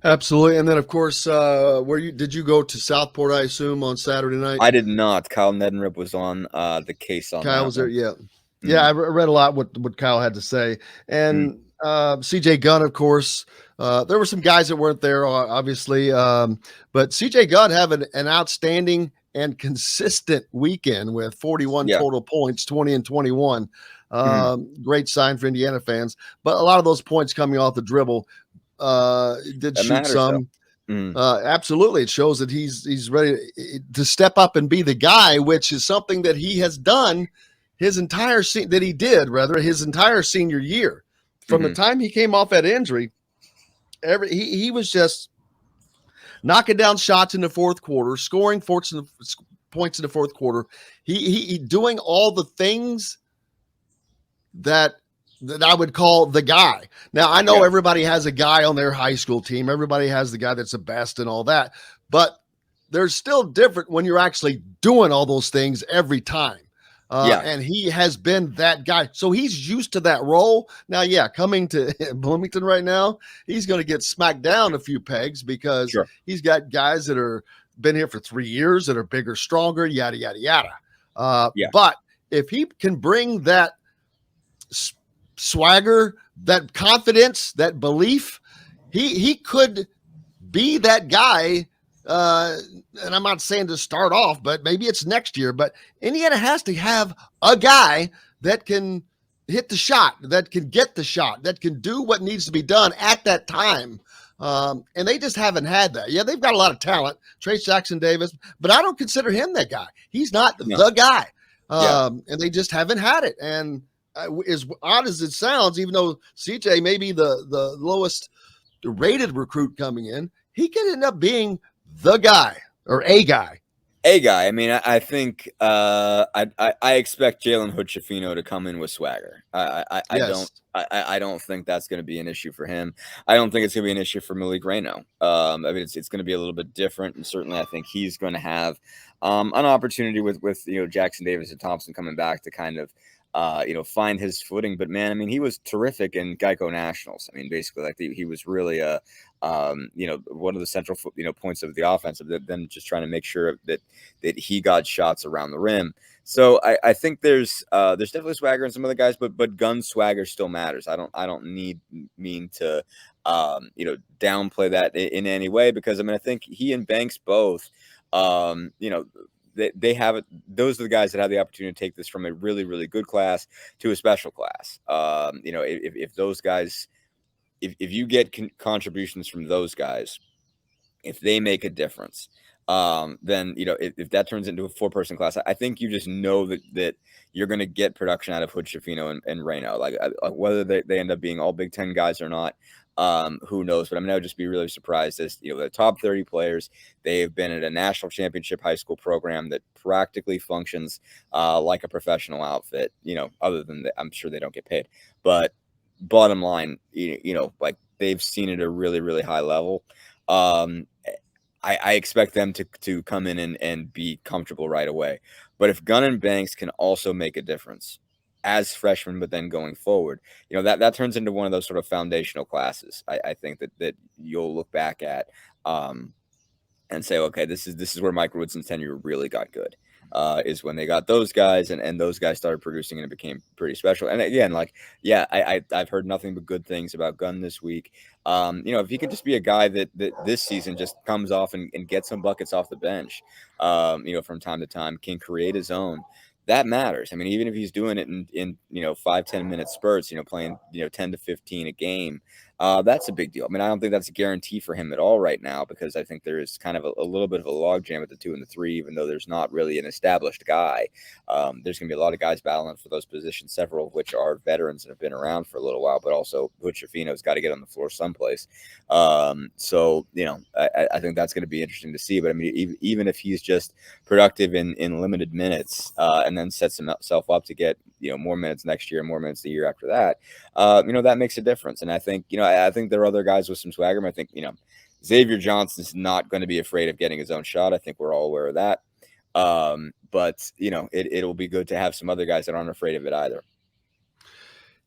Absolutely. And then, of course, did you go to Southport, I assume, on Saturday night? I did not. Kyle Nedenrip was on the case on Kyle that was there. one. Yeah. Yeah. Mhm. Read a lot what Kyle had to say. Mhm. And CJ Gunn, of course, there were some guys that weren't there, obviously. But CJ Gunn having an outstanding and consistent weekend with 41 Yeah. total points, 20 and 21. Mhm. Great sign for Indiana fans. But a lot of those points coming off the dribble. Did That shoot matters though. some. Mhm. Absolutely, it shows that he's ready to step up and be the guy, which is something that he has done his entire senior year. From the Mhm. time he came off that injury, he was just knocking down shots in the fourth quarter, scoring points in the fourth quarter. He doing all the things that I would call the guy. Now I know Yeah. everybody has a guy on their high school team. Everybody has the guy that's the best and all that, but there's still different when you're actually doing all those things every time. Yeah. And he has been that guy. So he's used to that role. Now, yeah, coming to Bloomington right now, he's going to get smacked down a few pegs because Sure. he's got guys that are been here for 3 years that are bigger, stronger, yada, yada, yada. Yeah. But if he can bring that swagger, that confidence, that belief, he could be that guy. And I'm not saying to start off, but maybe it's next year. But Indiana has to have a guy that can hit the shot, that can get the shot, that can do what needs to be done at that time. And they just haven't had that. Yeah, they've got a lot of talent, Trace Jackson Davis, but I don't consider him that guy. He's not No. the guy. Yeah. And they just haven't had it. And as odd as it sounds, even though CJ may be the lowest rated recruit coming in, he could end up being the guy or a guy. A guy. I mean, I think I expect Jalen Hood-Schifino to come in with swagger. I don't Yes. I don't think that's going to be an issue for him. I don't think it's going to be an issue for Malik Reino. I mean, it's going to be a little bit different, and certainly I think he's going to have an opportunity with Jackson Davis and Thompson coming back to kind of find his footing. But man, I mean, he was terrific in Geico Nationals. I mean, basically, like he was really one of the central points of the offense of them just trying to make sure that he got shots around the rim. So I think there's definitely swagger in some of the guys, but gun swagger still matters. I don't mean to downplay that in any way, because I mean I think he and Banks both they have it. Those are the guys that have the opportunity to take this from a really, really good class to a special class. If those guys, if you get contributions from those guys, if they make a difference, then if that turns into a 4-person class, I think you just know that you're going to get production out of Hood, Schifino, and Reno. Like whether they end up being all Big Ten guys or not, who knows? But I mean, I would just be really surprised as the top 30 players. They've been at a national championship high school program that practically functions like a professional outfit. Other than that, I'm sure they don't get paid, but bottom line, like they've seen it at a really, really high level. I expect them to come in and be comfortable right away. But if Gunn and Banks can also make a difference as freshmen, but then going forward, that turns into one of those sort of foundational classes. I think that you'll look back at and say, okay, this is where Mike Woodson's tenure really got good. Is when they got those guys and those guys started producing and it became pretty special. And again, like, yeah, I've heard nothing but good things about Gunn this week. If he could just be a guy that this season just comes off and gets some buckets off the bench, from time to time, can create his own. That matters. I mean, even if he's doing it in 5-10 minute spurts, playing 10 to 15 a game, that's a big deal. I mean, I don't think that's a guarantee for him at all right now, because I think there is kind of a little bit of a logjam at the 2 and the 3, even though there's not really an established guy. There's going to be a lot of guys battling for those positions, several of which are veterans and have been around for a little while, but also Butch Shafino's got to get on the floor someplace. So I think that's going to be interesting to see. But I mean, even if he's just productive in limited minutes and then sets himself up to get more minutes next year, more minutes the year after that, that makes a difference. And I think I think there are other guys with some swagger. I think Xavier Johnson is not going to be afraid of getting his own shot. I think we're all aware of that. But it'll be good to have some other guys that aren't afraid of it either.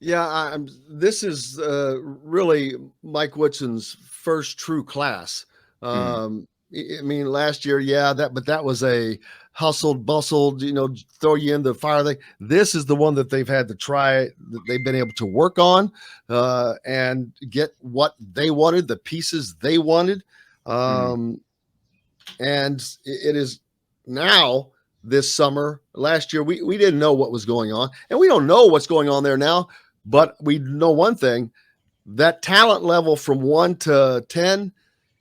Yeah, this is really Mike Woodson's first true class. Mhm. I mean, last year, yeah, but that was a hustled, bustled, throw you in the fire thing. This is the one that they've had to try, that they've been able to work on and get what they wanted, the pieces they wanted. Mhm. Um, and it is now this summer. Last year, we didn't know what was going on, and we don't know what's going on there now. But we know one thing: that talent level from 1 to 10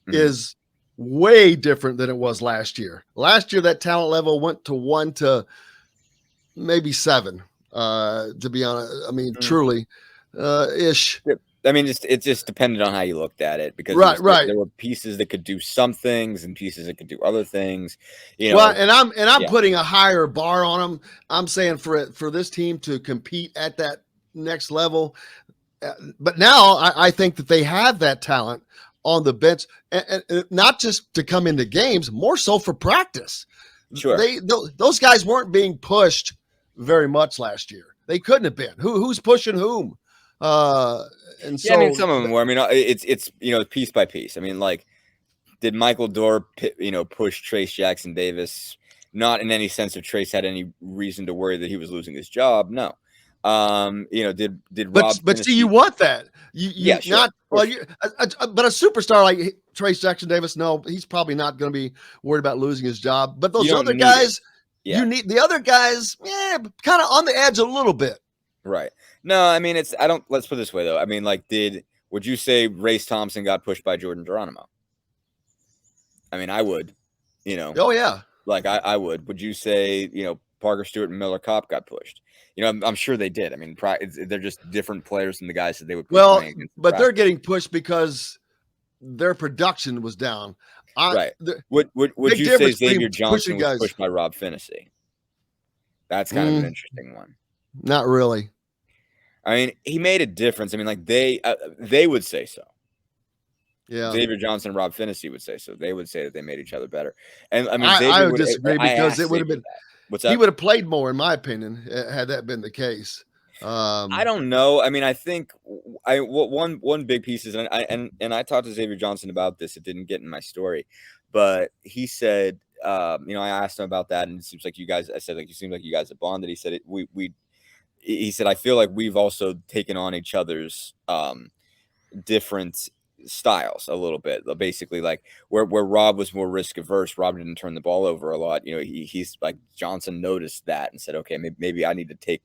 Mhm. is way different than it was last year. Last year, that talent level went to 1 to maybe 7. To be honest, I mean, Mhm. truly, ish. Yep. I mean, it just depended on how you looked at it because Right, right. there were pieces that could do some things and pieces that could do other things. You Well, know, and I'm yeah, putting a higher bar on them. I'm saying for this team to compete at that next level. But now I think that they have that talent on the bench, and not just to come into games, more so for practice. sure. Those guys weren't being pushed very much last year. They couldn't have been. Who's pushing whom? Uh, and Yeah, I mean, so some of them were. I mean, it's piece by piece. I mean, like, did Michael Dorr push Trace Jackson Davis? Not in any sense of Trace had any reason to worry that he was losing his job. No. Did Rob but see, you Finney? want that. You Yeah, sure, not of well. course. But a superstar like Trace Jackson Davis, no, he's probably not going to be worried about losing his job. But You those don't other need it. guys, you Yeah, need the other guys. Yeah, kind of on the edge a little bit. right. No, I mean, it's I don't. Let's put it this way though. I mean, like, would you say Race Thompson got pushed by Jordan Geronimo? I mean, I would. You know, Oh yeah. like I would. Would you say Parker Stewart and Miller Kopp got pushed? I'm sure they did. I mean, they're just different players than the guys that they would be Well, playing against in but they're practice. getting pushed because their production was down. Right. The Would big you say difference Xavier between Johnson pushing was guys. pushed by Rob Finney? That's kind of an Mm, interesting one. not really. I mean, he made a difference. I mean, like they would say so. Yeah. Xavier Johnson and Rob Finney would say so. They would say that they made each other better. And I mean, I Xavier would would. disagree I because asked it would have Xavier been that. What's he up? would have played more, in my opinion, had that been the case. I don't know. I mean, I think one big piece is, and I talked to Xavier Johnson about this. It didn't get in my story, but he said, I asked him about that, and it seems like you guys. I said, like, you seem like you guys have bonded. He said, he said, I feel like we've also taken on each other's different styles a little bit. Basically, like where Rob was more risk averse, Rob didn't turn the ball over a lot. He's like, Johnson noticed that and said, okay, maybe I need to take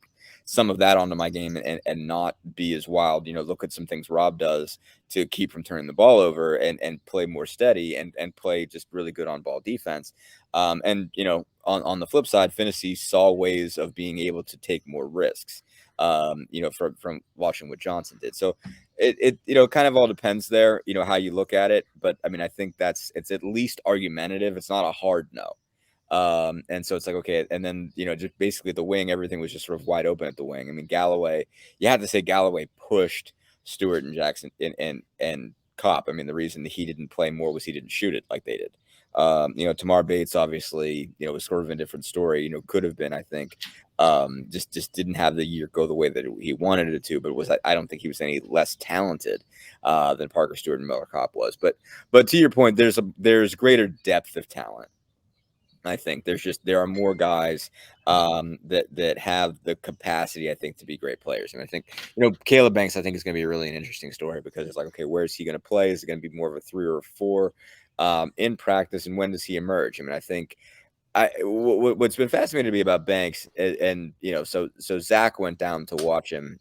some of that onto my game and not be as wild. Look at some things Rob does to keep from turning the ball over and play more steady and play just really good on ball defense. And on the flip side, Finney saw ways of being able to take more risks. From watching what Johnson did. So it kind of all depends there, how you look at it. But I mean, I think it's at least argumentative. It's not a hard no. And so it's like, okay. And then, just basically the wing, everything was just sort of wide open at the wing. I mean, Galloway, you have to say Galloway pushed Stewart and Jackson and Kopp. I mean, the reason that he didn't play more was he didn't shoot it like they did. Tamar Bates, obviously, was sort of a different story, could have been, I think, just didn't have the year go the way that he wanted it to, but I don't think he was any less talented than Parker Stewart and Miller Kopp was. But to your point, there's greater depth of talent. I think there are more guys that have the capacity, I think, to be great players. And I think, Caleb Banks, I think, is going to be really an interesting story because it's like, okay, where is he going to play? Is it going to be more of a 3 or a 4 in practice? And when does he emerge? I mean, I think what's been fascinating to me about Banks, and so Zach went down to watch him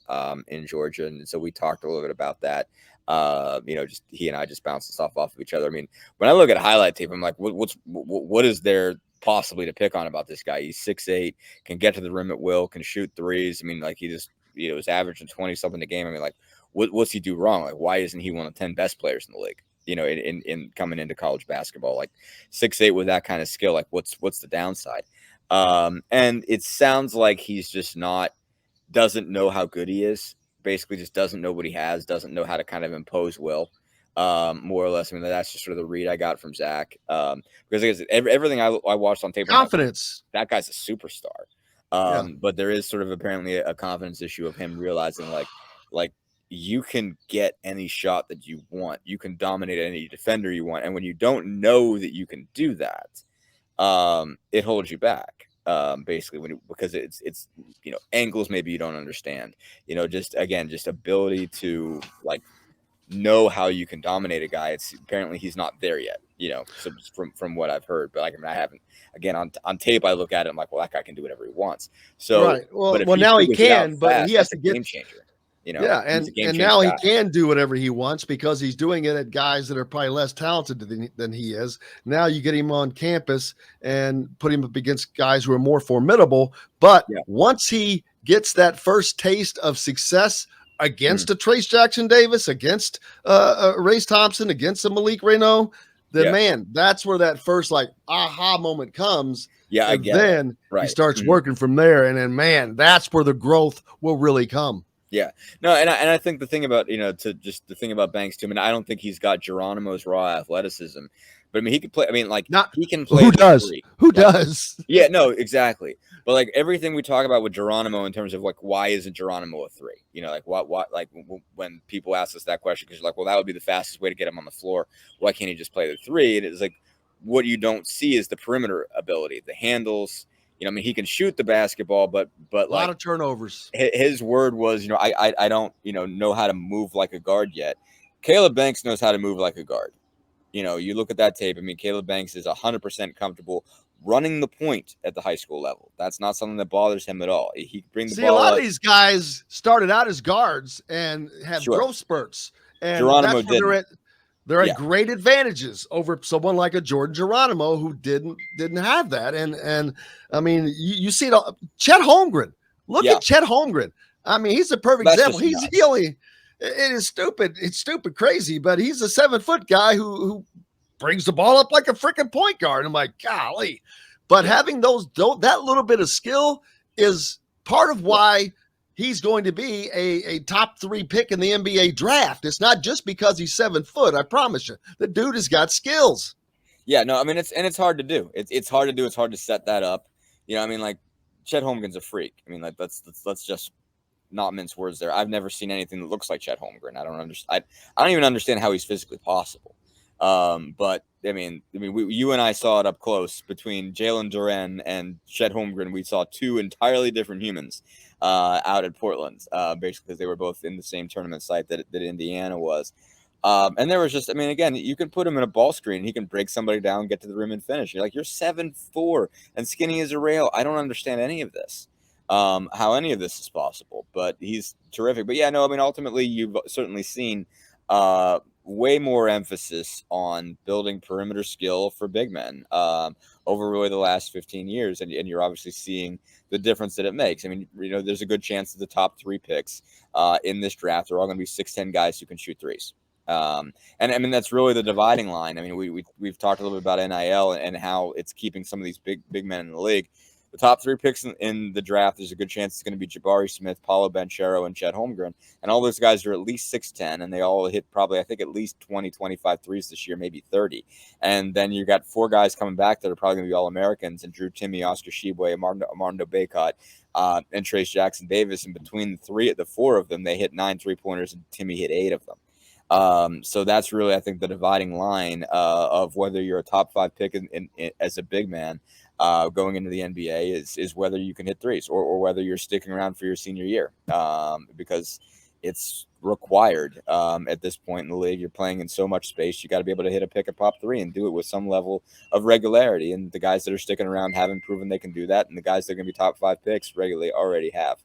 in Georgia, and so we talked a little bit about that. Just he and I just bouncing stuff off of each other. I mean, when I look at highlight tape, I'm like, what is there possibly to pick on about this guy? He's 6'8", can get to the rim at will, can shoot threes. I mean, like, he just is averaging 20 something a game. I mean, like, what's he do wrong? Like, why isn't he one of 10 best players in the league? In coming into college basketball, like 6'8" with that kind of skill, like what's the downside? And it sounds like he's just doesn't know how good he is. Basically, just doesn't know what he has, doesn't know how to kind of impose will, more or less. I mean, that's just sort of the read I got from Zach. Because everything I watched on tape, I'm like, Confidence. that guy's a superstar. Yeah. But there is sort of apparently a confidence issue of him realizing, like, like you can get any shot that you want. You can dominate any defender you want. And when you don't know that you can do that, it holds you back. Basically because it's angles maybe you don't understand, just ability to like know how you can dominate a guy. It's apparently he's not there yet, so from what I've heard, but like, I mean, I haven't, again, on tape, I look at it, I'm like, well, that guy can do whatever he wants. So, Right. but if Well, he now he figures it out can, but fast, he has that's to a get. game changer. Yeah, He's a game and changer now he guy. can do whatever he wants because he's doing it at guys that are probably less talented than he is. Now you get him on campus and put him up against guys who are more formidable. But once he gets that first taste of success against a Trace Jackson Davis, against Race Thompson, against a Malik Renault, then man, that's where that first like aha moment comes. Yeah, I and get then it. Right. He starts working from there, and then man, that's where the growth will really come. Yeah, no, and I think the thing about the thing about Banks too. I mean, I don't think he's got Geronimo's raw athleticism, but I mean, he could play. I mean, like he can play. Who does? Who does? Yeah, no, exactly. But like everything we talk about with Geronimo in terms of like why isn't Geronimo a 3? Like what like when people ask us that question, because you're like, well, that would be the fastest way to get him on the floor. Why can't he just play the 3? And it's like what you don't see is the perimeter ability, the handles. I mean, he can shoot the basketball, but a lot of turnovers. His word was, I don't, know how to move like a guard yet. Caleb Banks knows how to move like a guard. You look at that tape. I mean, Caleb Banks is 100% comfortable running the point at the high school level. That's not something that bothers him at all. He brings the ball. A lot of these guys started out as guards and have growth spurts, and Geronimo that's where they're at great advantages over someone like a Jordan Geronimo who didn't have that. And I mean, you see it all. Chet Holmgren. Look at Chet Holmgren. I mean, he's a perfect example. It is stupid. It's stupid crazy, but he's a 7-foot guy who brings the ball up like a freaking point guard. I'm like, golly. But having that little bit of skill is part of why he's going to be a top 3 pick in the NBA draft. It's not just because he's 7 foot. I promise you, the dude has got skills. Yeah, no, I mean, it's hard to do. It's hard to do. It's hard to set that up. I mean, like Chet Holmgren's a freak. I mean, like let's just not mince words there. I've never seen anything that looks like Chet Holmgren. I don't understand. I don't even understand how he's physically possible. But I mean, you and I saw it up close between Jalen Duren and Chet Holmgren. We saw 2 entirely different humans out at Portland, basically because they were both in the same tournament site that Indiana was. And there was just, I mean, again, you can put him in a ball screen. He can break somebody down, get to the rim and finish. You're like, you're 7'4" and skinny as a rail. I don't understand any of this, how any of this is possible, but he's terrific. But yeah, no, I mean, ultimately you've certainly seen way more emphasis on building perimeter skill for big men over really the last 15 years. And you're obviously seeing the difference that it makes. I mean, there's a good chance that the top 3 picks in this draft are all going to be 6'10" guys who can shoot threes. And I mean, that's really the dividing line. I mean, we've talked a little bit about NIL and how it's keeping some of these big men in the league. The top 3 picks in the draft, there's a good chance it's going to be Jabari Smith, Paolo Banchero, and Chet Holmgren. And all those guys are at least 6'10", and they all hit probably, I think, at least 20, 25 threes this year, maybe 30. And then you got 4 guys coming back that are probably going to be All-Americans, and Drew Timme, Oscar Tshiebwe, Armando Bacot, and Trace Jackson Davis. And between the 4 of them, they hit 9 3-pointers, and Timme hit 8 of them. So that's really, I think, the dividing line of whether you're a top 5 pick as a big man going into the NBA is whether you can hit threes or whether you're sticking around for your senior year, because it's required at this point in the league. You're playing in so much space. You got to be able to hit a pick and pop 3 and do it with some level of regularity. And the guys that are sticking around haven't proven they can do that. And the guys that are going to be top 5 picks regularly already have.